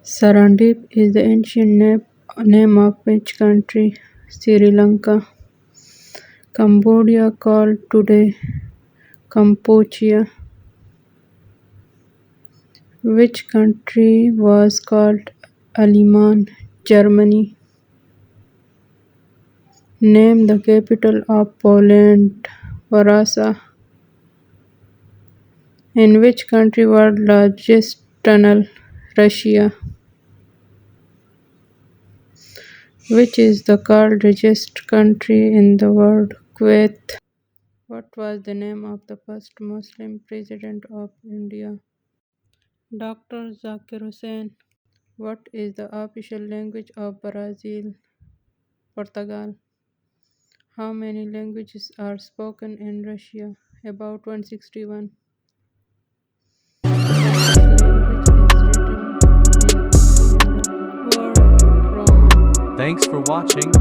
Sarandip is the ancient name of which country? Sri Lanka. Cambodia called today Cambodia. Which country was called Aleman? Germany. Name the capital of Poland. Warsaw. In which country was largest tunnel? Russia. Which is the called richest country in the world? Kuwait. What was the name of the first Muslim president of India? Dr. Zakir Hussain. What is the official language of Brazil? Portugal. How many languages are spoken in Russia? About 161. Language is written in the word Roman. Thanks for watching.